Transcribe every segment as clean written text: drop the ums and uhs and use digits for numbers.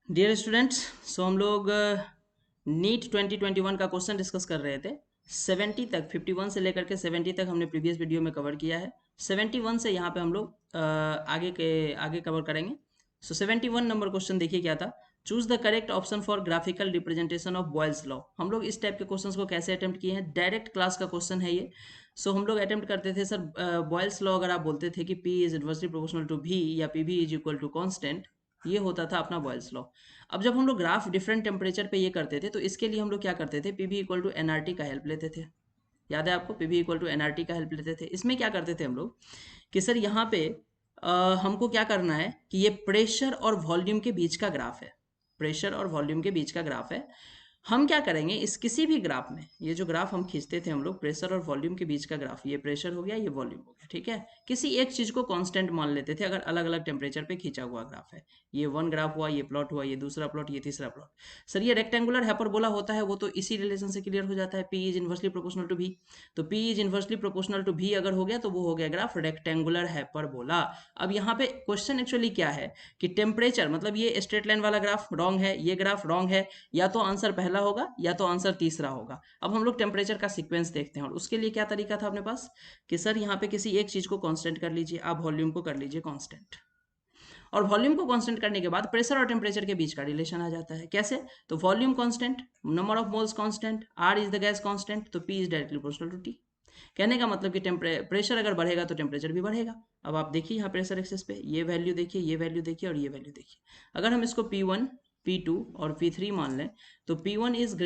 Dear students, सो हम लोग NEET 2021 का क्वेश्चन डिस्कस कर रहे थे। 70 तक 51 से लेकर के 70 तक हमने प्रीवियस वीडियो में कवर किया है। 71 से यहाँ पे हम लोग आगे कवर करेंगे। सो 71 नंबर क्वेश्चन देखिए क्या था। Choose the correct option for graphical representation of Boyle's law. हम लोग इस टाइप के क्वेश्चंस को कैसे अटेम्प्ट किए हैं, डायरेक्ट क्लास का क्वेश्चन है ये। सो हम लोग अटेम्प्ट करते थे सर, बॉयल्स लॉ अगर आप बोलते थे कि P is inversely proportional to V या PV is equal to constant, ये होता था अपना बॉयल्स लॉ। अब जब हम लोग ग्राफ डिफरेंट टेम्परेचर पे ये करते थे तो इसके लिए हम लोग क्या करते थे, P V equal to N R T का हेल्प लेते थे। याद है आपको, P V equal to N R T का हेल्प लेते थे। इसमें क्या करते थे हम लोग कि सर यहाँ पे हमको क्या करना है कि ये प्रेशर और वॉल्यूम के बीच का ग्राफ है। प्रेशर और वॉल्यूम के बीच का ग्राफ है। हम क्या करेंगे, इस किसी भी ग्राफ में, ये जो ग्राफ हम खींचते थे हम लोग प्रेशर और वॉल्यूम के बीच का ग्राफ, ये प्रेशर हो गया, ये वॉल्यूम हो गया, ठीक है। किसी एक चीज को कांस्टेंट मान लेते थे अगर अलग अलग टेम्परेचर पे खींचा हुआ ग्राफ है। ये वन ग्राफ हुआ, ये प्लॉट हुआ, ये दूसरा प्लॉट, ये तीसरा प्लॉट। सर ये रेक्टेंगुलर हाइपरबोला होता है, वो तो इसी रिलेशन से क्लियर हो जाता है, P is inversely proportional to भी। तो P is inversely proportional to V अगर हो गया तो वो हो गया ग्राफ रेक्टेंगुलर हाइपरबोला। अब यहाँ पे क्वेश्चन एक्चुअली क्या है कि टेम्परेचर, मतलब ये स्ट्रेट लाइन वाला ग्राफ रॉन्ग है, ये ग्राफ रॉन्ग है, या तो आंसर पहला होगा या तो आंसर तीसरा होगा। अब हम लोग टेम्परेचर का सीक्वेंस देखते हैं, और उसके लिए क्या तरीका था अपने पास कि सर यहाँ पे किसी एक चीज को कांस्टेंट कर लीजिए, आप वॉल्यूम को कर लीजिए कांस्टेंट, और वॉल्यूम को कांस्टेंट करने के बाद प्रेशर और टेम्परेचर के बीच का रिलेशन आ जाता है। कैसे? तो volume constant, number of moles constant, R is the gas constant, तो P is directly proportional to T. कहने का मतलब कि प्रेशर अगर बढ़ेगा तो टेम्परेचर भी बढ़ेगा। अब आप देखिए यहाँ प्रेशर एक्सेस पे ये वैल्यू देखिए, ये वैल्यू देखिए और ये वैल्यू देखिए। अगर हम इसको P1, P2 और P3 मान लें तो P1 is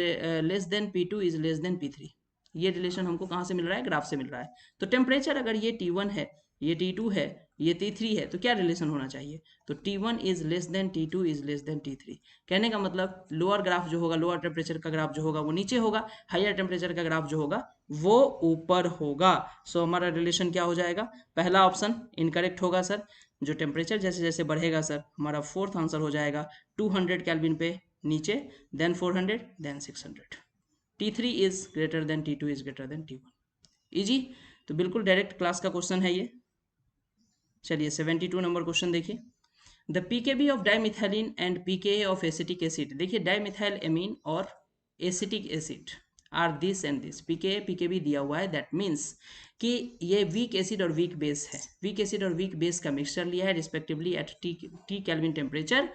less than P2 is less than P3। ये रिलेशन हमको कहाँ से मिल रहा है? ग्राफ से मिल रहा है। तो टेम्परेचर अगर ये T1 है, ये T2 है, ये T3 है, तो क्या रिलेशन होना चाहिए? तो T1 is less than T2 is less than T3। कहने का मतलब लोअर ग्राफ जो होगा, लोअर टेम्परेचर का ग्राफ जो होगा वो नीचे होगा, हायर टेम्परेचर का ग्राफ जो होगा वो ऊपर होगा। सो हमारा रिलेशन क्या हो जाएगा? पहला ऑप्शन इनकरेक्ट होगा सर। जो टेम्परेचर जैसे जैसे बढ़ेगा सर, हमारा फोर्थ आंसर हो जाएगा 200 केल्विन पे नीचे, then 400, then 600। T3 is greater than T2 is greater than T1। Easy. तो बिल्कुल डायरेक्ट क्लास का क्वेश्चन है ये। चलिए 72 नंबर क्वेश्चन देखिए। The pKb of dimethylamine and pKa of acetic acid. देखिए डाइमिथाइल एमीन और acetic acid are this and this, pK pKb दिया हुआ है, दैट मीन्स कि ये वीक एसिड और वीक बेस है। वीक एसिड और वीक बेस का मिक्सचर लिया है respectively at T kelvin temperature.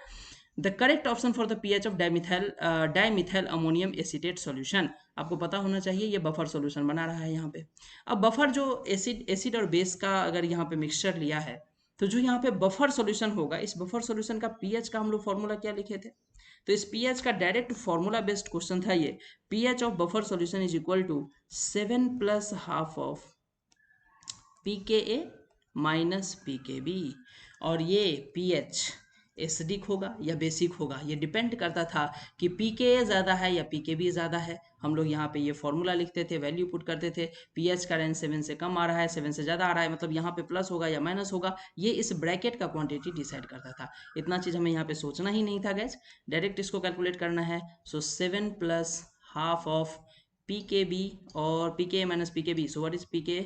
The correct option for the pH of dimethyl ammonium acetate solution. आपको पता होना चाहिए ये बफर सॉल्यूशन बना रहा है यहाँ पे। अब बफर जो एसिड और बेस का अगर यहाँ पे मिक्सचर लिया है, तो जो यहाँ पे बफर सॉल्यूशन होगा, इस बफर सॉल्यूशन का पीएच का हम लोग फॉर्मूला क्या लिखे थे? तो इस पीएच का डायरेक्ट फॉर्मूला बेस्ड क्वेश्चन था ये। PH of buffer solution is equal to 7+½ of pKa minus pKb. और ये पीएच एसिडिक होगा या बेसिक होगा, ये डिपेंड करता था कि पीके ज़्यादा है या पीकेबी ज़्यादा है। हम लोग यहाँ पे ये फॉर्मूला लिखते थे, वैल्यू पुट करते थे। पीएच का रेंज 7 से कम आ रहा है, 7 से ज़्यादा आ रहा है, मतलब यहाँ पे प्लस होगा या माइनस होगा, ये इस ब्रैकेट का क्वांटिटी डिसाइड करता था। इतना चीज़ हमें यहाँ पे सोचना ही नहीं था गैस, डायरेक्ट इसको कैलकुलेट करना है। So 7+½ of P K B और P K minus P K B. So what is P K?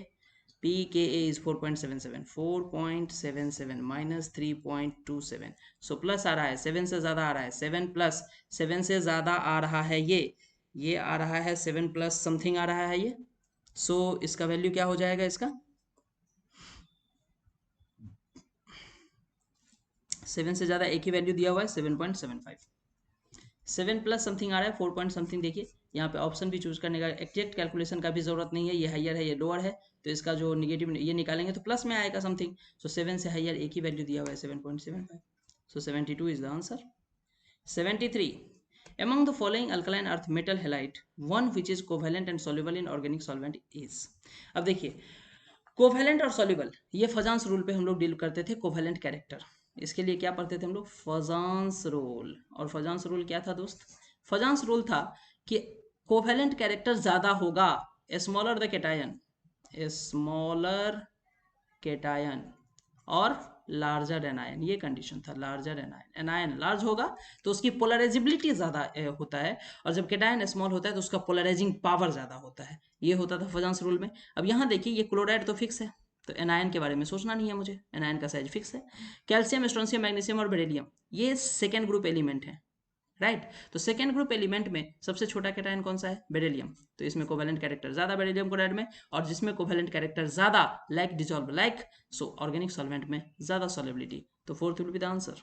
pKa is 4.77, 4.77 minus 3.27। So plus आ रहा है, 7 से ज़्यादा आ रहा है, 7 प्लस 7 से ज़्यादा आ रहा है, ये आ रहा है 7 प्लस समथिंग आ रहा है ये। सो इसका वैल्यू क्या हो जाएगा? इसका 7 से ज़्यादा एक ही वैल्यू दिया हुआ है, 7.75। 7 प्लस समथिंग आ रहा है, 4 पॉइंट समथिंग। देखिए यहाँ पे ऑप्शन भी चूज करने का एग्जैक्ट कैलकुलेशन का भी जरूरत नहीं है, ये हाइयर है ये लोअर है, तो इसका जो निगेटिव ये निकालेंगे तो प्लस में आएगा समथिंग। सो 7 से हाइयर एक ही वैल्यू दिया हुआ है, 7.75। सो 72 is the answer. 73, among the following alkaline earth metal halide one which is covalent and soluble in organic solvent is। अब देखिए कोवेलेंट और सॉल्युबल, ये फजांस रूल पे हम लोग डील करते थे। कोवेलेंट कैरेक्टर, इसके लिए क्या पढ़ते थे हम लोग? Fajans rule. और फजांस रूल क्या था दोस्त? फजांस रूल था कि कोवेलेंट कैरेक्टर ज्यादा होगा smaller the cation, smaller cation और लार्जर एनायन। ये कंडीशन था, लार्जर एनायन, एनायन लार्ज होगा तो उसकी पोलराइजेबिलिटी ज्यादा होता है, और जब कैटायन स्मॉल होता है तो उसका पोलराइजिंग पावर ज्यादा होता है। ये होता था फजांस रूल में। अब यहाँ देखिए ये क्लोराइड तो फिक्स है, तो एनायन के बारे में सोचना नहीं है मुझे, एनायन का साइज फिक्स है। कैल्शियम, स्ट्रोंशियम, मैग्नीशियम और बेरिलियम ये सेकेंड ग्रुप एलिमेंट है, राइट। तो सेकेंड ग्रुप एलिमेंट में सबसे छोटा कैटायन कौन सा है? बेरिलियम। तो इसमें कोवेलेंट कैरेक्टर ज्यादा बेरिलियम क्लोराइड में, और जिसमें कोवेलेंट कैरेक्टर ज्यादा लाइक डिजॉल्व लाइक, सो ऑर्गेनिक सॉल्वेंट में ज्यादा सॉल्युबिलिटी। तो fourth will be the answer.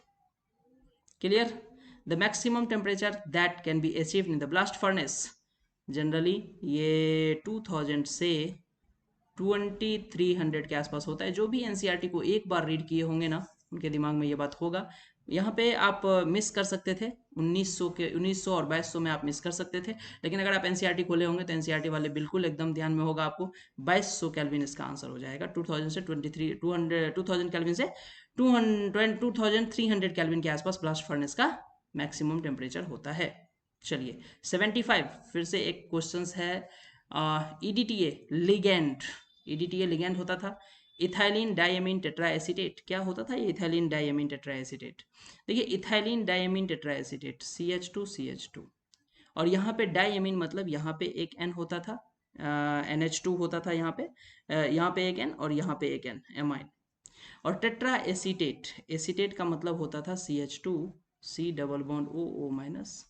Clear? The maximum temperature that can be achieved in the blast furnace, generally ये 2000 से 2300 के आसपास होता है। जो भी एनसीईआरटी को एक बार रीड किए होंगे ना, उनके दिमाग में ये बात होगा। यहाँ पे आप मिस कर सकते थे 1900 और 2200 में आप मिस कर सकते थे, लेकिन अगर आप एनसीईआरटी खोले होंगे तो एनसीईआरटी वाले बिल्कुल एकदम ध्यान में होगा आपको। 2200 केल्विन इसका आंसर हो जाएगा। 2000 से 2000 केल्विन से 2300 केल्विन के आसपास ब्लास्ट फर्नेस का मैक्सिमम टेम्परेचर होता है। चलिए 75 फिर से एक क्वेश्चन है। ईडीटीए लिगेंड, ईडीटीए लिगेंड होता था इथाइलिन डायमीन टेट्राएसिटेट। क्या होता था ये इथाइलिन डायमीन टेट्राएसिटेट? देखिए इथाइलिन डायमीन टेट्राएसिटेट CH2 और यहाँ पे डायमीन मतलब यहाँ पे एक N होता था, NH2 होता था यहाँ पे एक N और यहाँ पे एक N एमाइन। और टेट्रा एसीटेट, एसीटेट का मतलब होता था CH2 C double bond OO minus,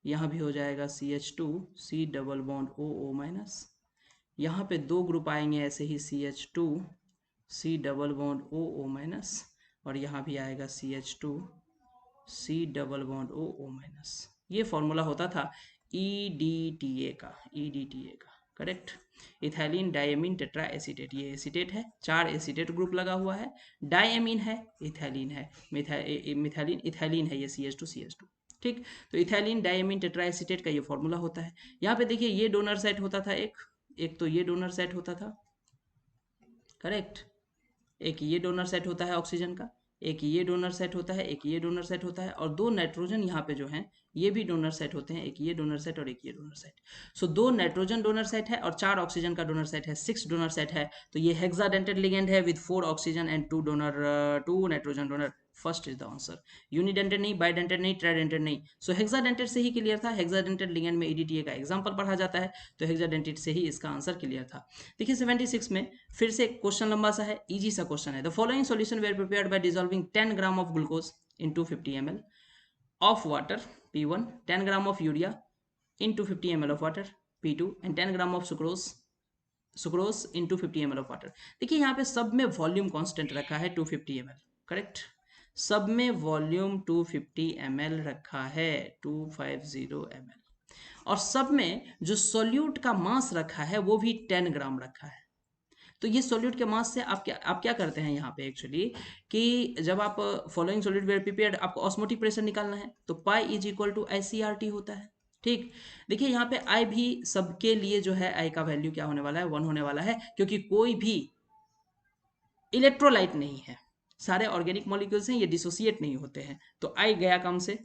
यहाँ भी हो जाएगा CH2 C double bond OO minus, यहाँ पे दो ग्रुप आएंगे ऐसे ही CH2 C double bond OO minus, और यहाँ भी आएगा CH2 C double bond OO minus. ये फॉर्मूला होता था EDTA का, EDTA का correct. Ethylene diamine tetra acetate, ये एसीटेट है, 4 एसीटेट ग्रुप लगा हुआ है, डायमीन है, इथाइलिन है, मिथाइलिन इथाइलिन है, ये CH2 ठीक। तो इथाइलिन डायमीन टेट्रा एसीटेट का ये फॉर्मूला होता है। यहाँ पे देखिए ये डोनर साइट होता था एक तो ये डोनर सेट होता था करेक्ट, एक ये डोनर सेट होता है ऑक्सीजन का, एक ये डोनर सेट होता है, एक ये डोनर सेट होता है, और दो नाइट्रोजन यहाँ पे जो हैं ये भी डोनर सेट होते हैं, एक ये डोनर सेट और एक ये डोनर सेट। सो दो नाइट्रोजन डोनर सेट है और 4 ऑक्सीजन का डोनर सेट है, 6 डोनर सेट है। तो ये हेक्साडेंटेड लिगेंड है with 4 oxygen and 2 nitrogen donor. First is the answer. Unidentate नहीं, बाइडेंटेड नहीं, ट्राइडेंटेड नहीं। सो हेक्साडेंटेड से ही क्लियर था, हेक्साडेंटेड लिगेंड में ईडीटीए का एग्जांपल पढ़ा जाता है, तो हेक्साडेंटेड से ही इसका आंसर क्लियर था। देखिए 76 में फिर से क्वेश्चन लंबा सा है, इजी सा क्वेश्चन है। The following solution were prepared by dissolving 10 gram of glucose into 50 ml of water P1, 10 gram of urea into 50 ml of water P2 and 10 gram of sucrose into 50 ml of water। देखिए यहाँ पे सब में volume constant रखा है 250 ml correct, सब में volume 250 ml रखा है 250 ml, और सब में जो सोल्यूट का मास रखा है वो भी 10 ग्राम रखा है। तो ये सोल्यूट के मास से आप क्या करते हैं यहाँ पे एक्चुअली, कि जब आप फॉलोइंग सोल्यूट वेर प्रिपेयर्ड, आपको ऑस्मोटिक प्रेशर निकालना है, तो pi is equal to ICRT होता है ठीक। देखिए यहाँ पे आई भी सबके लिए जो है आई का वैल्यू क्या होने वाला है 1 होने वाला है, क्योंकि कोई भी इलेक्ट्रोलाइट नहीं है, सारे ऑर्गेनिक मॉलिक्यूल्स हैं, ये डिसोसिएट नहीं होते हैं। तो आई गया कम से,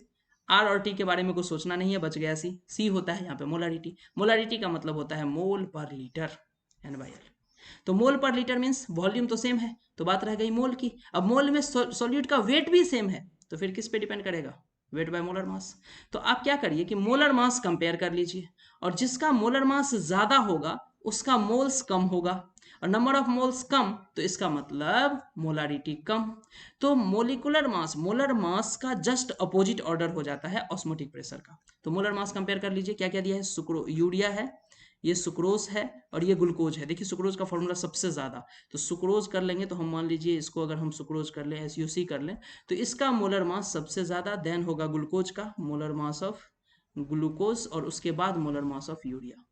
आर और टी के बारे में कुछ सोचना नहीं है, बच गया सी होता है यहाँ पे मोलारिटी। मोलारिटी का मतलब होता है मोल पर लीटर N/L। तो मोल पर लीटर मीन्स वॉल्यूम तो सेम है, तो बात रह गई मोल की। अब मोल में सॉल्यूट का वेट भी सेम है, तो फिर किस पे डिपेंड करेगा? Weight by molar mass. तो आप क्या करिए कि मोलर मास कंपेयर कर लीजिए, और जिसका मोलर मास ज्यादा होगा उसका मोल्स कम होगा, और नंबर ऑफ मोल्स कम तो इसका मतलब मोलारिटी कम। तो मोलर मास का जस्ट अपोजिट ऑर्डर हो जाता है ऑस्मोटिक प्रेशर का। तो मोलर मास कंपेयर कर लीजिए, क्या क्या दिया है, यूरिया है, ये सुक्रोज है, और ये ग्लूकोज है। देखिए सुक्रोज का फॉर्मूला सबसे ज्यादा, तो सुक्रोज कर लेंगे तो हम मान लीजिए इसको अगर हम सुक्रोज कर लें, SUC कर लें, तो इसका मोलर मास सबसे ज्यादा, देन होगा ग्लूकोज का मोलर मास ऑफ ग्लूकोज, और उसके बाद मोलर मास ऑफ यूरिया।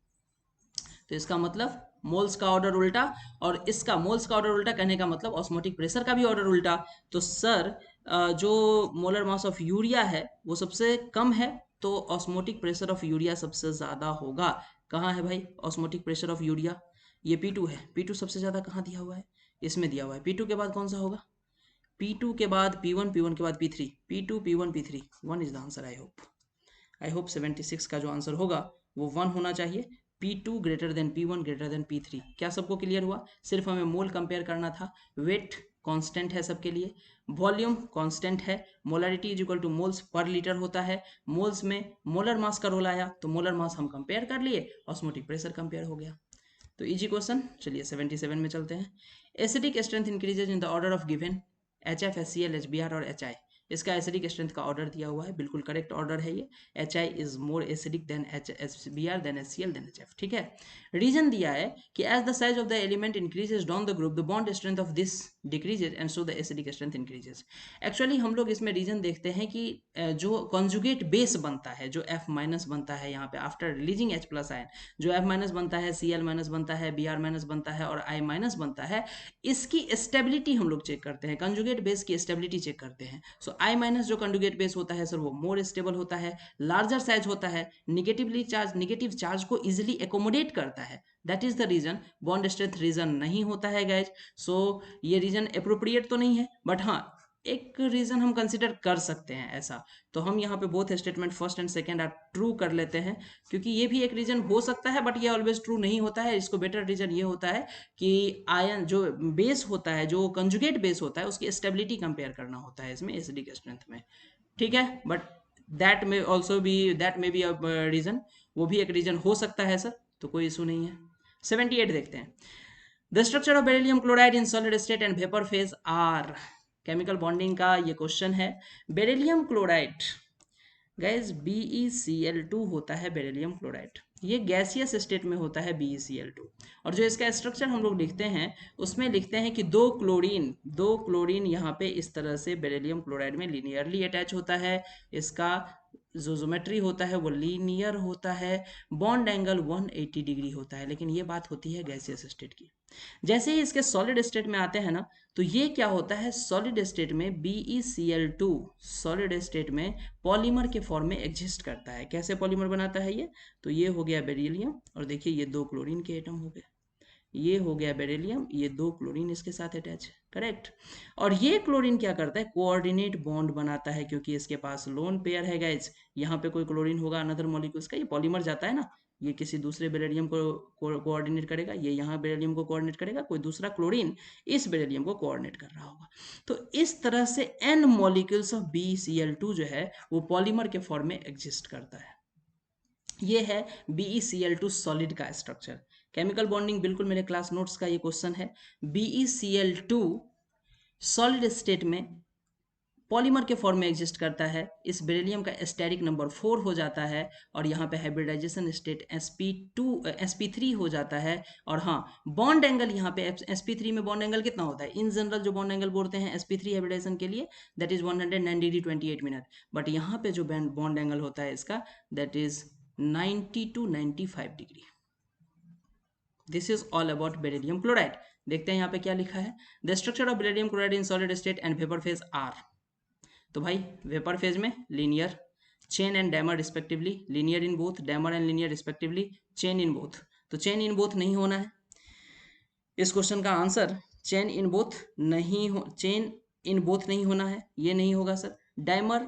तो इसका मतलब मोल्स का ऑर्डर उल्टा, और इसका मोल्स का ऑर्डर उल्टा कहने का मतलब ऑस्मोटिक प्रेशर का भी ऑर्डर उल्टा। तो सर जो मोलर मास ऑफ यूरिया है वो सबसे कम है, तो ऑस्मोटिक प्रेशर ऑफ यूरिया सबसे ज्यादा होगा। कहाँ है भाई ऑस्मोटिक प्रेशर ऑफ यूरिया? ये P2 है, P2 सबसे ज्यादा कहाँ दिया हुआ है? इसमें दिया हुआ है। P2 के बाद कौन सा होगा? P2 के बाद P1, P1 के बाद P3, P2 P1 P3, 1 is the answer. I hope 76 का जो आंसर होगा वो 1 होना चाहिए। P2 greater than P1 greater than P3। क्या सबको क्लियर हुआ? सिर्फ हमें मोल कंपेयर करना था। वेट कांस्टेंट है सबके लिए, वॉल्यूम कांस्टेंट है, molarity is equal two moles per litre होता है, मोल्स में मोलर मास का रोल आया, तो मोलर मास हम कंपेयर कर लिए, ऑस्मोटिक प्रेशर कंपेयर हो गया। तो इजी क्वेश्चन। चलिए 77 में चलते हैं। Acidic strength increases in the order of given HF HCl HBr और HI। इसका एसिडिक स्ट्रेंथ का ऑर्डर दिया हुआ है, बिल्कुल करेक्ट ऑर्डर है ये। HI is more acidic than HBr than HCl than HF, ठीक है। रीजन दिया है कि as the size of the element increases down the group the bond strength of this decreases and so the acidic strength increases. Actually हम लोग इसमें reason देखते हैं कि जो कॉन्जुगेट बेस बनता है, जो F माइनस बनता है यहाँ पे after releasing H plus ion, जो F माइनस बनता है, Cl माइनस बनता है, Br माइनस बनता है और I माइनस बनता है, इसकी स्टेबिलिटी हम लोग चेक करते हैं, कंजुगेट बेस की स्टेबिलिटी चेक करते हैं। सो I माइनस जो कंजुगेट बेस होता है सर वो मोर स्टेबल होता है, लार्जर साइज होता है, निगेटिव चार्ज को इजिली एकोमोडेट करता है। That is the reason. Bond strength reason नहीं होता है गाइज। सो ये रीजन अप्रोप्रिएट तो नहीं है, बट हाँ एक रीजन हम कंसिडर कर सकते हैं ऐसा। तो हम यहाँ पे both statement first and second are true कर लेते हैं, क्योंकि ये भी एक रीजन हो सकता है, बट ये ऑलवेज ट्रू नहीं होता है। इसको बेटर रीजन ये होता है कि आयन जो बेस होता है, जो कंजुगेट बेस होता है, उसकी स्टेबिलिटी कंपेयर करना होता है इसमें एसिडिक स्ट्रेंथ में, ठीक है। बट दैट में ऑल्सो भी दैट में भी रीजन, वो भी एक रीजन हो सकता है सर, तो कोई इशू नहीं है। 78 देखते हैं। The structure of beryllium chloride in solid state and vapour phase are. Chemical bonding का ये क्वेश्चन है। बेरिलियम क्लोराइड गाइज BeCl2 होता है बेरिलियम क्लोराइड, ये गैसियस स्टेट में होता है BeCl2। और जो इसका स्ट्रक्चर हम लोग लिखते हैं उसमें लिखते हैं कि दो क्लोरीन यहाँ पे इस तरह से बेरिलियम क्लोराइड में लीनियरली अटैच होता है। इसका जो ज्योमेट्री होता है वो लीनियर होता है, बॉन्ड एंगल 180 डिग्री होता है। लेकिन ये बात होती है गैसियस स्टेट की। जैसे ही इसके सॉलिड स्टेट में आते हैं ना, तो ये क्या होता है, सॉलिड स्टेट में BeCl2 सॉलिड स्टेट में पॉलीमर के फॉर्म में एग्जिस्ट करता है। कैसे पॉलीमर बनाता है ये, तो ये हो गया बेरिलियम और देखिए ये दो क्लोरीन के एटम हो गए, ये हो गया बेरिलियम, ये दो क्लोरीन इसके साथ अटैच है, करेक्ट। और ये क्लोरीन क्या करता है, कोऑर्डिनेट बॉन्ड बनाता है, क्योंकि इसके पास लोन पेयर है गाइज। यहाँ पे कोई क्लोरीन होगा अनदर मॉलिक्यूल्स का, ये पॉलीमर जाता है ना, ये किसी दूसरे बेरिलियम को कोऑर्डिनेट करेगा, ये यहाँ बेरिलियम को कोऑर्डिनेट करेगा, कोई दूसरा क्लोरीन इस बेरिलियम को कोऑर्डिनेट कर रहा होगा। तो इस तरह से n मॉलिक्यूल्स ऑफ BeCl2 जो है वो पॉलीमर के फॉर्म में एग्जिस्ट करता है। ये है BeCl2 सॉलिड का स्ट्रक्चर। केमिकल बॉन्डिंग बिल्कुल मेरे क्लास नोट्स का ये क्वेश्चन है। BeCl2 सॉलिड स्टेट में पॉलीमर के फॉर्म में एग्जिस्ट करता है, इस बेरिलियम का स्टेरिक नंबर 4 हो जाता है और यहाँ पे हाइब्रिडाइजेशन स्टेट sp3 हो जाता है। और हाँ, बॉन्ड एंगल यहाँ पे sp3 में बॉन्ड एंगल कितना होता है, इन जनरल जो बॉन्ड एंगल बोलते हैं sp3 हाइब्रिडाइजेशन के लिए, that is 109 degree 28 minute. But यहाँ पे जो बॉन्ड एंगल होता है इसका, that is 90 to 95 degree. This is all about beryllium chloride. देखते हैं यहाँ पे क्या लिखा है। The structure of beryllium chloride in solid state and vapour phase are. तो भाई वेपर फेज में linear, chain and dammar respectively, linear in both, dammar and linear respectively, chain in both. तो चेन इन बोथ नहीं होना है। इस question का answer chain in both नहीं होना है, ये नहीं होगा sir. Dimer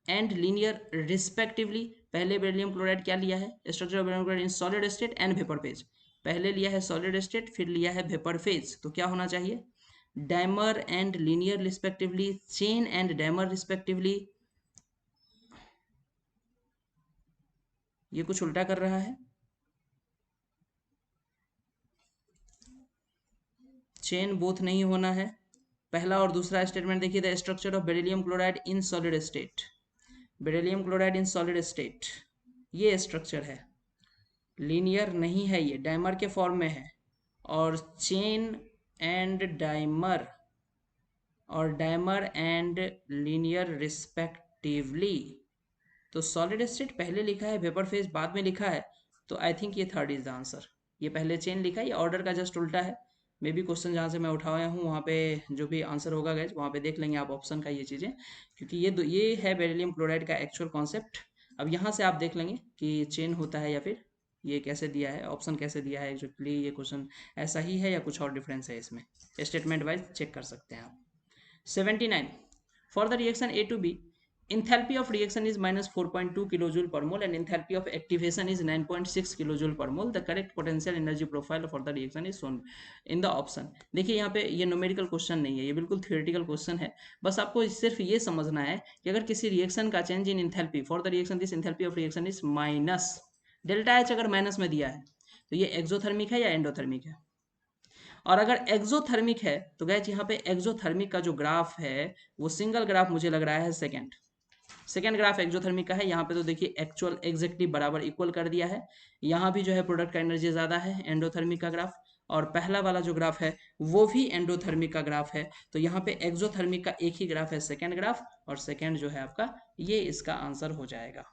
and linear respectively, पहले बेरिलियम क्लोराइड क्या लिया है, structure of beryllium chloride in solid state and vapour phase, पहले लिया है सॉलिड स्टेट फिर लिया है वेपर फेज, तो क्या होना चाहिए, dimer and linear respectively, chain and dimer respectively. ये कुछ उल्टा कर रहा है, चेन बोथ नहीं होना है। पहला और दूसरा स्टेटमेंट देखिए, the structure of beryllium chloride in solid state, beryllium chloride in solid state, ये स्ट्रक्चर है, लीनियर नहीं है, ये डायमर के फॉर्म में है। और chain and dimer and linear respectively. तो सॉलिड स्टेट पहले लिखा है, वेपर फेज बाद में लिखा है, तो आई थिंक ये थर्ड इज द आंसर। ये पहले चेन लिखा है, ये ऑर्डर का जस्ट उल्टा है। मे बी क्वेश्चन जहाँ से मैं उठाया हूँ वहाँ पे जो भी आंसर होगा गैस वहाँ पे देख लेंगे आप ऑप्शन का ये चीज़ें, क्योंकि ये है बेरिलियम क्लोराइड का एक्चुअल कॉन्सेप्ट। अब यहाँ से आप देख लेंगे कि चेन होता है या फिर ये कैसे दिया है, ऑप्शन कैसे दिया है, एक्चुअली ये क्वेश्चन ऐसा ही है या कुछ और डिफरेंस है इसमें, स्टेटमेंट वाइज चेक कर सकते हैं आप। 79 for the reaction A to B, enthalpy of reaction is minus 4.2 kilojoule per mole and enthalpy of activation is 9.6 kilojoule per mole. The correct potential energy profile for the reaction is shown in the option. देखिए यहाँ पे ये numerical question नहीं है, ये बिल्कुल theoretical question है। बस आपको सिर्फ ये समझना है कि अगर किसी रिएक्शन का change in enthalpy for the reaction, this enthalpy of reaction is minus delta H, अगर माइनस में दिया है तो ये एक्सोथर्मिक है या एंडोथर्मिक है। और अगर एक्सोथर्मिक है तो गाइस यहाँ पे एक्सोथर्मिक का जो ग्राफ है वो सिंगल ग्राफ मुझे लग रहा है सेकेंड ग्राफ एक्सोथर्मिक का है। यहाँ पे तो देखिए एक्चुअल एग्जैक्टली बराबर इक्वल कर दिया है। यहाँ भी जो है प्रोडक्ट का एनर्जी ज़्यादा है एंडोथर्मिक का ग्राफ, और पहला वाला जो ग्राफ है वो भी एंडोथर्मिक का ग्राफ है। तो यहाँ पे एक्सोथर्मिक का एक ही ग्राफ है सेकेंड ग्राफ, और सेकेंड जो है आपका ये इसका आंसर हो जाएगा।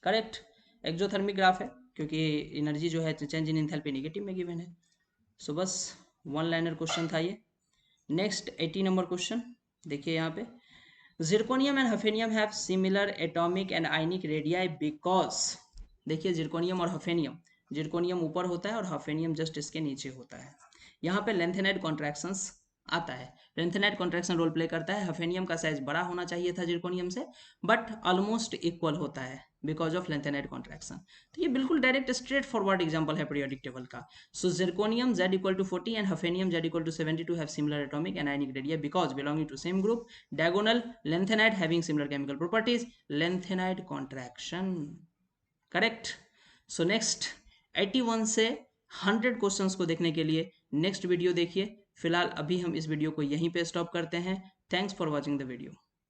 करेक्ट, एक्सोथर्मिक ग्राफ है क्योंकि एनर्जी जो है चेंज इन एंथैल्पी नेगेटिव में गिवन है। सो बस वन लाइनर क्वेश्चन था ये। नेक्स्ट 80 नंबर क्वेश्चन देखिए यहाँ पे, zirconium and hafnium have similar atomic and ionic radii because, देखिए जिरकोनियम और हफेनियम, जिरकोनियम ऊपर होता है और हफेनियम जस्ट इसके नीचे होता है। यहाँ पे लेंथेनाइड कॉन्ट्रैक्शंस आता है, लेंथेनाइड कॉन्ट्रैक्शन रोल प्ले करता है। हफेनियम का साइज बड़ा होना चाहिए था जिरकोनियम से, बट ऑलमोस्ट इक्वल होता है बिकॉज ऑफ लेंथेनाइड कॉन्ट्रैक्शन। तो ये बिल्कुल डायरेक्ट स्ट्रेट फॉरवर्ड एग्जांपल है पीरियोडिक टेबल का। So zirconium Z equal to 40 and hafnium Z equal to 72 have similar atomic and ionic radii because belonging to same group, diagonal, lanthanide having similar chemical properties, lanthanide contraction. Correct. So next 81 से 100 questions को देखने के लिए next video देखिए। फिलहाल अभी हम इस वीडियो को यहीं पे स्टॉप करते हैं। Thanks for watching the video.